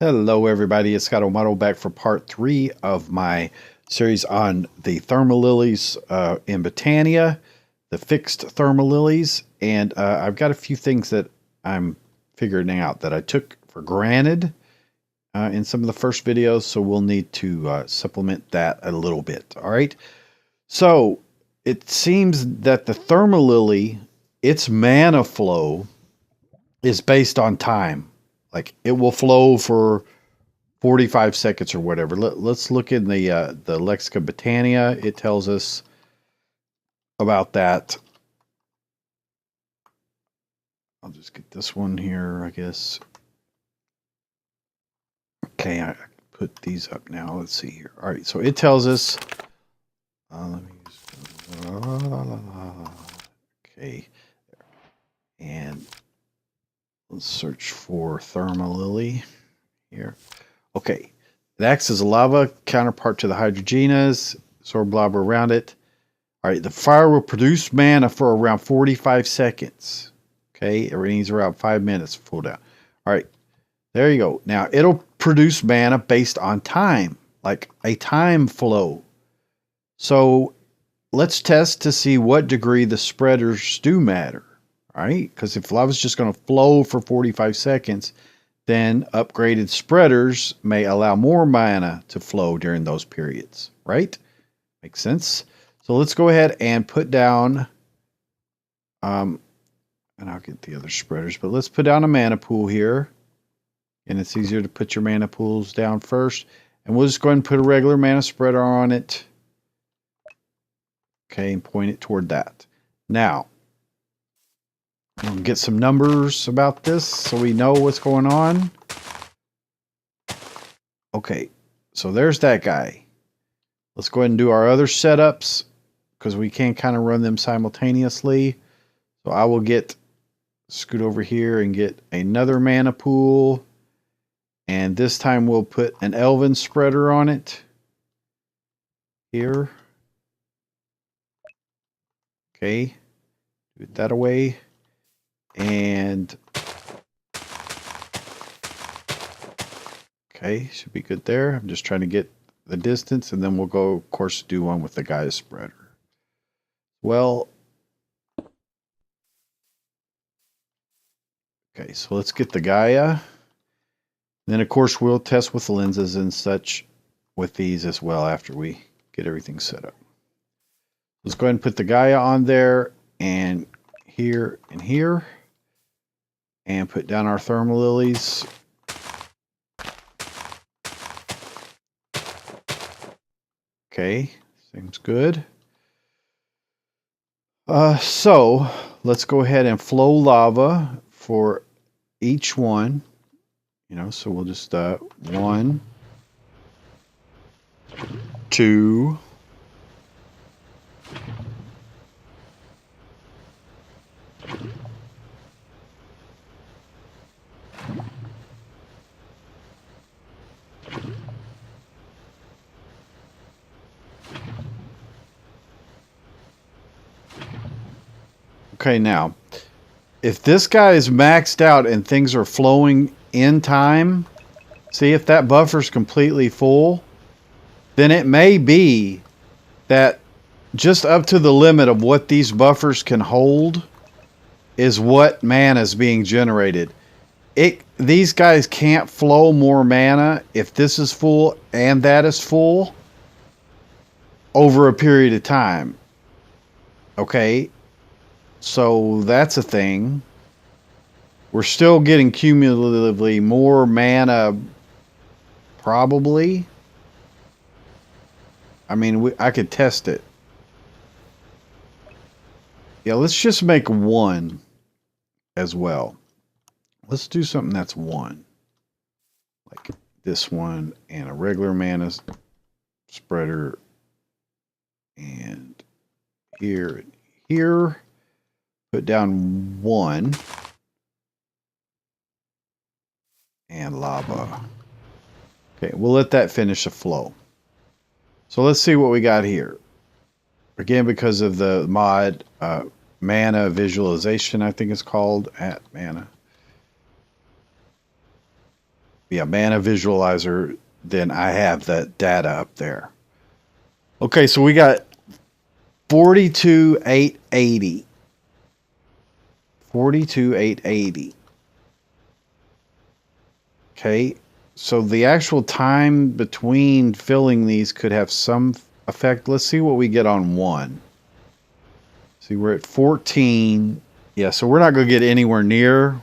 Hello everybody, it's Scott O'Motto back for part 3 of my series on the Thermalillies in Botania, the fixed Thermalillies, and I've got a few things that I'm figuring out that I took for granted in some of the first videos, so we'll need to supplement that a little bit. Alright, so it seems that the Thermalilly, its mana flow is based on time. Like it will flow for 45 seconds or whatever. Let's look in the Lexica Botania. It tells us about that. I'll just get this one here, I guess. Okay, I put these up now. Let's see here. All right, so it tells us. Let me use. Okay, and let's search for Thermalilly here. Okay, it acts as a lava counterpart to the Hydrogenas, absorb lava around it. All right, the fire will produce mana for around 45 seconds. Okay, everything's around 5 minutes full down. All right, there you go. Now, it'll produce mana based on time, like a time flow. So let's test to see what degree the spreaders do matter. All right, because if lava's just going to flow for 45 seconds, then upgraded spreaders may allow more mana to flow during those periods, right? Makes sense. So let's go ahead and put down, and I'll get the other spreaders, but let's put down a mana pool here. And it's easier to put your mana pools down first. And we'll just go ahead and put a regular mana spreader on it. Okay, and point it toward that. Now, we'll get some numbers about this so we know what's going on. Okay, so there's that guy. Let's go ahead and do our other setups because we can kind of run them simultaneously. So I will scoot over here and get another mana pool. And this time we'll put an Elven spreader on it. Here. Okay. Do that away. And okay, should be good there. I'm just trying to get the distance, and then we'll go, of course, do one with the Gaia spreader. Well, okay, so let's get the Gaia. Then, of course, we'll test with the lenses and such with these as well after we get everything set up. Let's go ahead and put the Gaia on there, and here, and put down our Thermalillies. Okay, seems good. So let's go ahead and flow lava for each one. You know, so we'll just 1, 2, 'kay, now, if this guy is maxed out and things are flowing in time, see if that buffer's completely full, then it may be that just up to the limit of what these buffers can hold is what mana is being generated. These guys can't flow more mana if this is full and that is full over a period of time. Okay, so that's a thing. We're still getting cumulatively more mana, probably. I mean, I could test it. Yeah, let's just make 1 as well. Let's do something that's 1. Like this one and a regular mana spreader. And here and here. Put down 1. And lava. Okay, we'll let that finish the flow. So let's see what we got here. Again, because of the mod mana visualization, I think it's called, at mana. Yeah, mana visualizer, then I have that data up there. Okay, so we got 42,880. 42,880. Okay, so the actual time between filling these could have some effect. Let's see what we get on one. See, we're at 14. Yeah, so we're not going to get anywhere near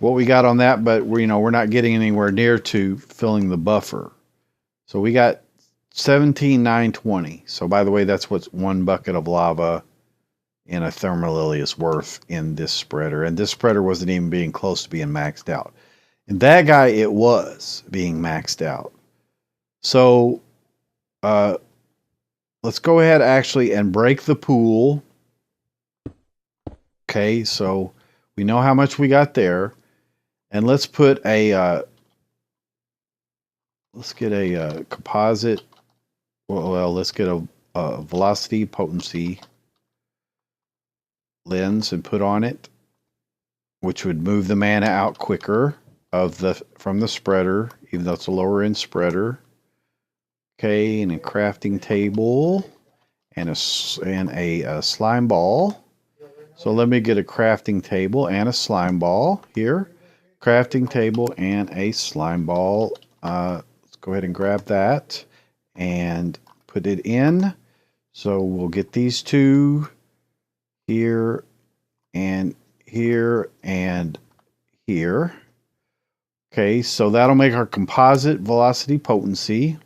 what we got on that, but we're not getting anywhere near to filling the buffer. So we got 17,920. So by the way, that's what one bucket of lava in a Thermalilly is worth in this spreader. And this spreader wasn't even being close to being maxed out. And that guy, it was being maxed out. So let's go ahead actually and break the pool. Okay, so we know how much we got there. And let's put a, let's get a composite, well, let's get a velocity potency lens and put on it, which would move the mana out quicker from the spreader, even though it's a lower end spreader. Okay, and a crafting table and a slime ball. So let me get a crafting table and a slime ball here. Crafting table and a slime ball. Let's go ahead and grab that and put it in. So we'll get these two here and here and here. Okay, so that'll make our composite velocity potency.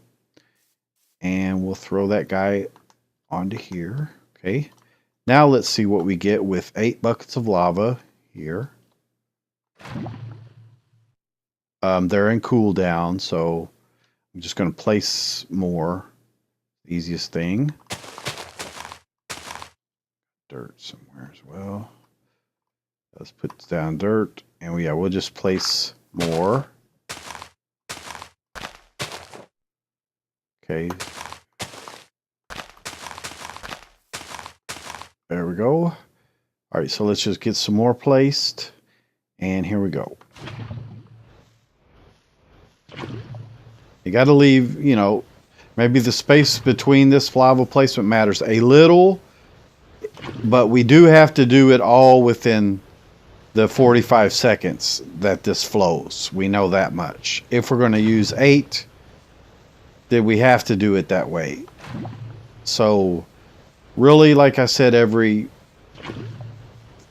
And we'll throw that guy onto here. Okay. Now let's see what we get with 8 buckets of lava here. They're in cooldown, so I'm just going to place more. Easiest thing. Dirt somewhere as well. Let's put down dirt, and we'll just place more. Okay. There we go. All right, so let's just get some more placed. And here we go. You got to leave, maybe the space between this lava placement matters a little, but we do have to do it all within the 45 seconds that this flows. We know that much. If we're going to use 8, then we have to do it that way. So really, like I said, every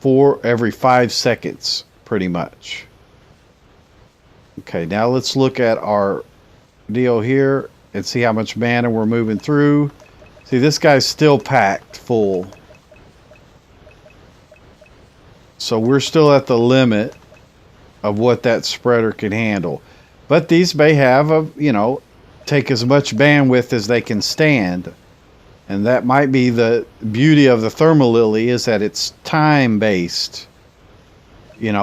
5 seconds, pretty much. Okay, now let's look at our deal here and see how much mana we're moving through. See, this guy's still packed full. So we're still at the limit of what that spreader can handle. But these may have take as much bandwidth as they can stand. And that might be the beauty of the Thermalilly, is that it's time-based.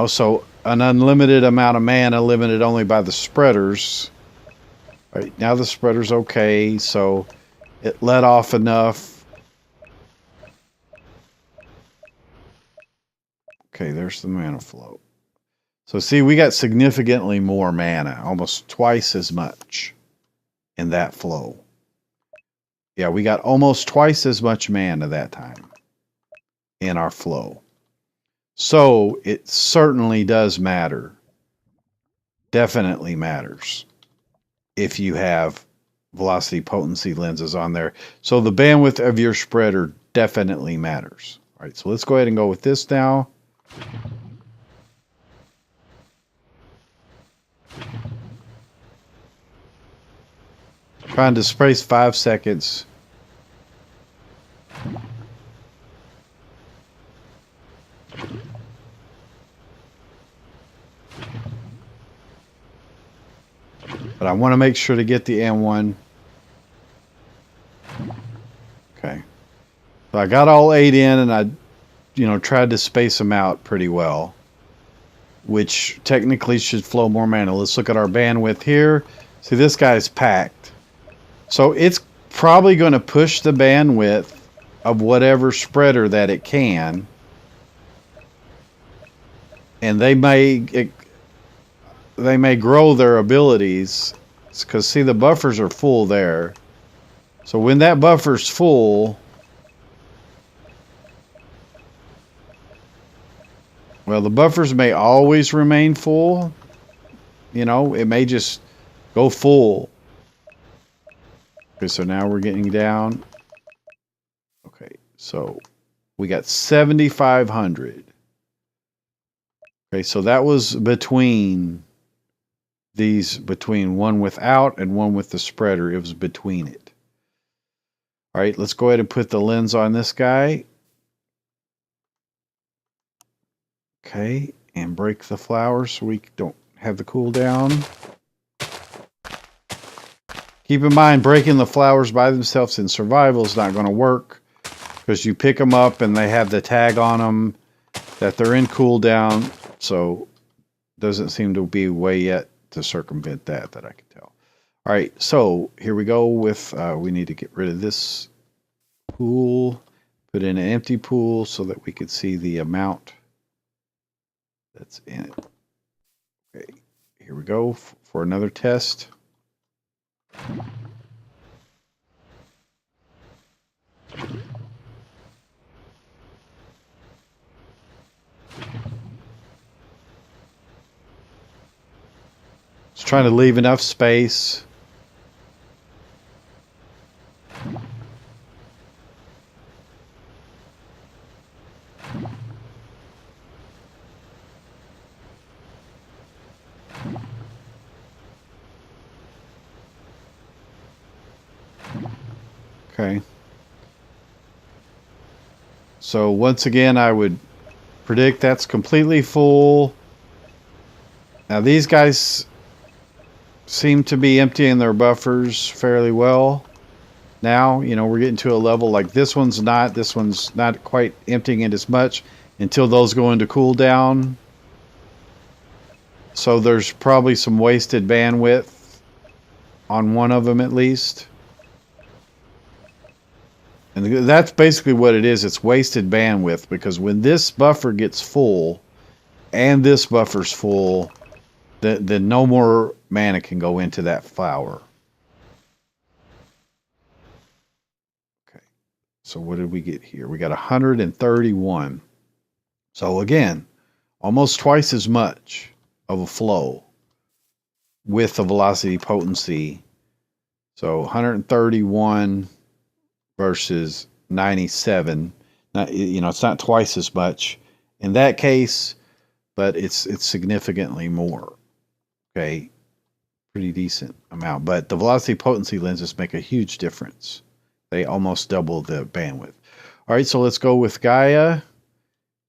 So an unlimited amount of mana limited only by the spreaders. All right, now the spreader's okay, so it let off enough. Okay, there's the mana flow. So see, we got significantly more mana, almost twice as much in that flow. Yeah, we got almost twice as much mana that time in our flow. So it certainly does matter. Definitely matters if you have velocity potency lenses on there. So the bandwidth of your spreader definitely matters. All right, so let's go ahead and go with this now. Trying to space 5 seconds. But I want to make sure to get the N1. Okay. So I got all 8 in, and I, tried to space them out pretty well, which technically should flow more mana. Let's look at our bandwidth here. See, this guy's packed. So it's probably going to push the bandwidth of whatever spreader that it can. And they may they may grow their abilities. Because, see, the buffers are full there. So when that buffer's full, well, the buffers may always remain full. You know, it may just go full. Okay, so now we're getting down. Okay, so we got 7,500. Okay, so that was between these, between one without and one with the spreader. It was between it. All right, let's go ahead and put the lens on this guy. Okay, and break the flowers so we don't have the cooldown. Keep in mind, breaking the flowers by themselves in survival is not going to work, because you pick them up and they have the tag on them that they're in cooldown. So doesn't seem to be a way yet to circumvent that I can tell. All right, so here we go with, we need to get rid of this pool, put in an empty pool so that we could see the amount that's in it. Okay, here we go for another test. Just trying to leave enough space. Okay. So once again, I would predict that's completely full. Now these guys seem to be emptying their buffers fairly well. Now, you know, we're getting to a level like this one's not quite emptying it as much until those go into cooldown. So there's probably some wasted bandwidth on one of them at least. And that's basically what it is. It's wasted bandwidth, because when this buffer gets full and this buffer's full, then no more mana can go into that flower. Okay. So what did we get here? We got 131. So again, almost twice as much of a flow with the velocity potency. So 131 versus 97. Not, you know, it's not twice as much in that case, but it's significantly more. Okay, pretty decent amount. But the velocity potency lenses make a huge difference. They almost double the bandwidth. All right, so let's go with Gaia.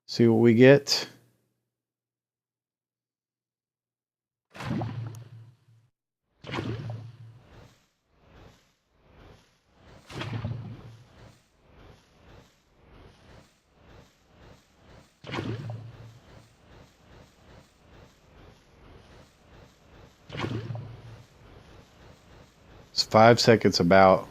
See what we get. It's 5 seconds about.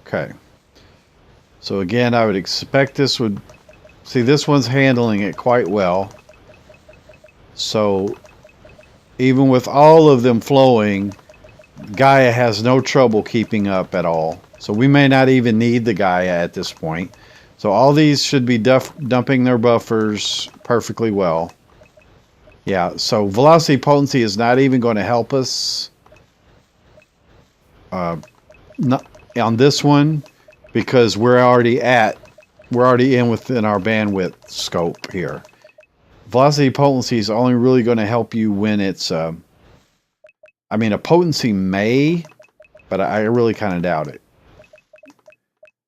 Okay. So again, I would expect this would... See, this one's handling it quite well. So even with all of them flowing, Gaia has no trouble keeping up at all. So we may not even need the Gaia at this point. So all these should be dumping their buffers perfectly well. Yeah, so velocity potency is not even going to help us not on this one, because we're already in within our bandwidth scope here. Velocity potency is only really going to help you when it's I mean, a potency may, but I really kind of doubt it.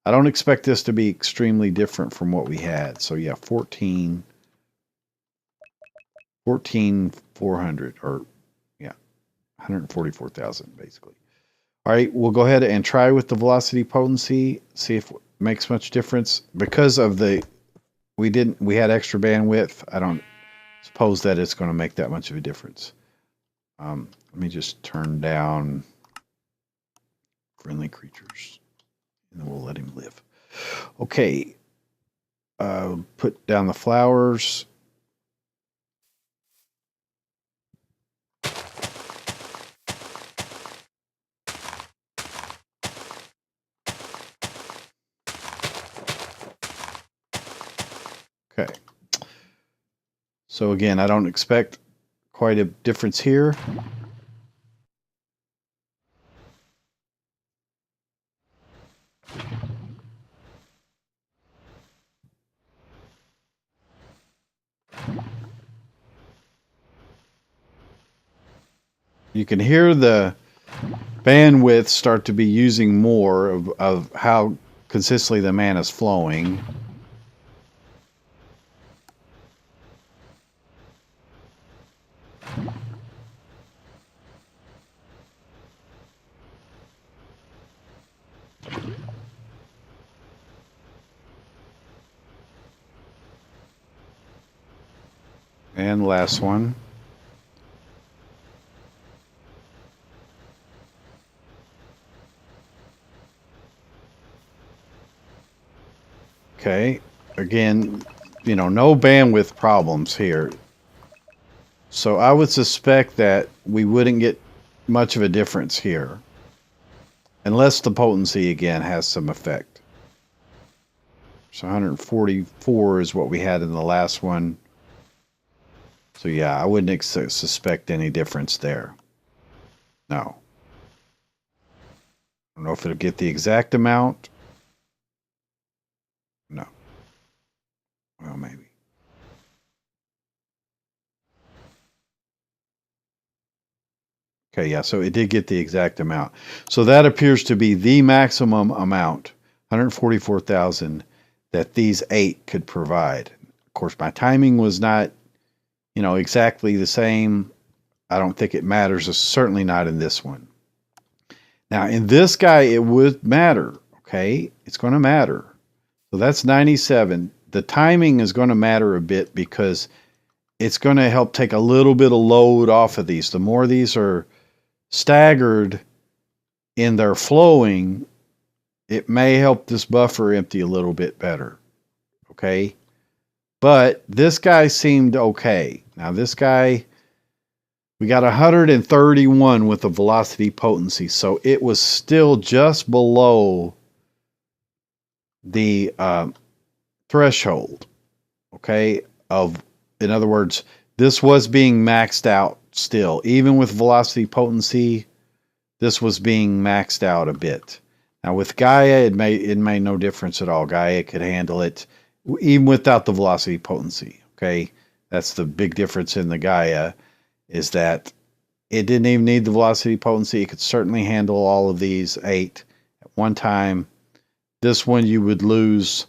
I don't expect this to be extremely different from what we had. So yeah, 14,400, or yeah, 144,000 basically. All right, we'll go ahead and try with the velocity potency, see if it makes much difference. Because of we had extra bandwidth, I don't suppose that it's going to make that much of a difference. Let me just turn down friendly creatures. And then we'll let him live. Okay. Put down the flowers. Okay. So again, I don't expect quite a difference here. You can hear the bandwidth start to be using more of how consistently the mana is flowing. And last one. Okay. Again, you know, no bandwidth problems here. So I would suspect that we wouldn't get much of a difference here. Unless the potency, again, has some effect. So 144 is what we had in the last one. So yeah, I wouldn't suspect any difference there. No. I don't know if it'll get the exact amount. No. Well, maybe. Okay, yeah, so it did get the exact amount. So that appears to be the maximum amount, 144,000, that these 8 could provide. Of course, my timing was not, you know, exactly the same. I don't think it matters. It's certainly not in this one. Now, in this guy, it would matter, okay? It's going to matter. So that's 97. The timing is going to matter a bit because it's going to help take a little bit of load off of these. The more these are staggered in their flowing, it may help this buffer empty a little bit better. Okay? But this guy seemed okay. Now this guy, we got 131 with the velocity potency, so it was still just below the threshold. Okay? In other words, this was being maxed out still. Even with velocity potency, this was being maxed out a bit. Now with Gaia, it made no difference at all. Gaia could handle it even without the velocity potency. Okay, that's the big difference in the Gaia, is that it didn't even need the velocity potency. It could certainly handle all of these 8 at one time. This one you would lose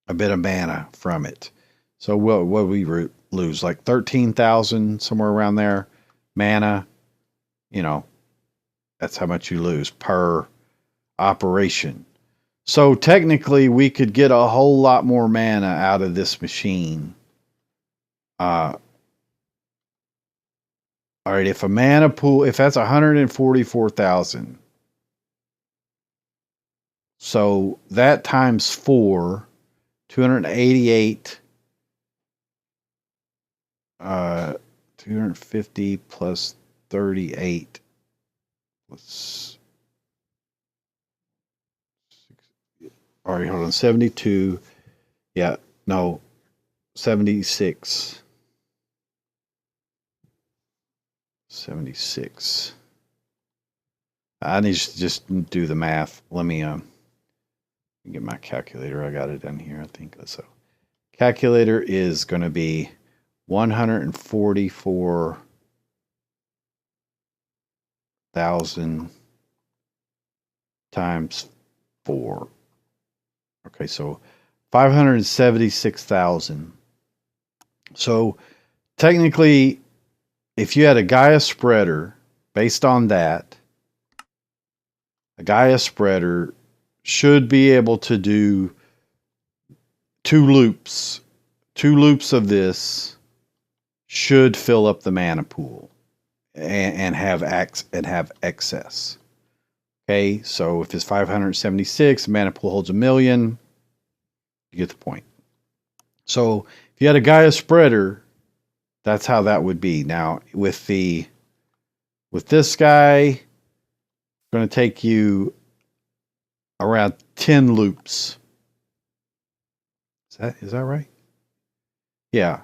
a bit of mana from it. So what would we lose? Like 13,000, somewhere around there, mana. You know, that's how much you lose per operation. So technically, we could get a whole lot more mana out of this machine. All right, if a mana pool, if that's 144,000, so that times 4, 288. 250 plus 38. All right, hold on. 72. Yeah, no. 76. 76. I need to just do the math. Let me get my calculator. I got it in here, I think. So calculator is going to be 144,000 times 4. Okay, so 576,000. So technically, if you had a Gaia spreader, based on that, a Gaia spreader should be able to do 2 loops. 2 loops of this should fill up the mana pool and have excess. Okay, so if it's 576, mana pool holds 1,000,000. You get the point. So if you had a Gaia spreader, that's how that would be. Now with this guy, it's going to take you around 10 loops. Is that right? Yeah.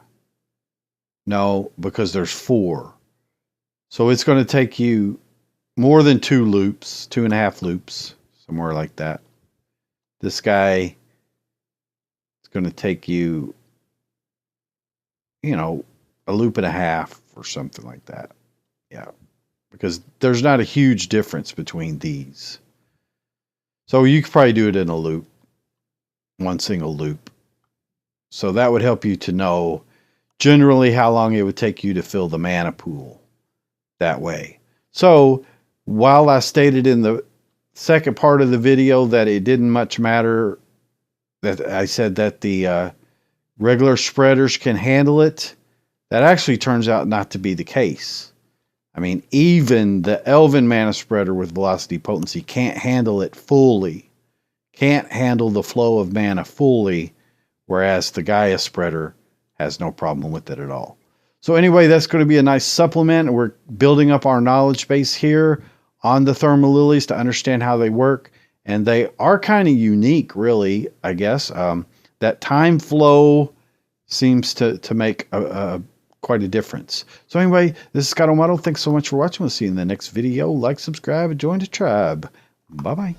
No, because there's 4. So it's going to take you more than 2 loops, 2.5 loops, somewhere like that. This guy is going to take you, a loop and a half or something like that. Yeah. Because there's not a huge difference between these. So you could probably do it in a loop, one single loop. So that would help you to know generally how long it would take you to fill the mana pool that way. So while I stated in the second part of the video that it didn't much matter, that I said that the regular spreaders can handle it, that actually turns out not to be the case. I mean, even the Elven mana spreader with velocity potency can't handle it fully, can't handle the flow of mana fully, whereas the Gaia spreader has no problem with it at all. So anyway, that's going to be a nice supplement. We're building up our knowledge base here on the Thermalillies to understand how they work. And they are kind of unique, really, I guess. That time flow seems to make quite a difference. So anyway, this is Scott O'Motto. Thanks so much for watching. We'll see you in the next video. Like, subscribe, and join the tribe. Bye-bye.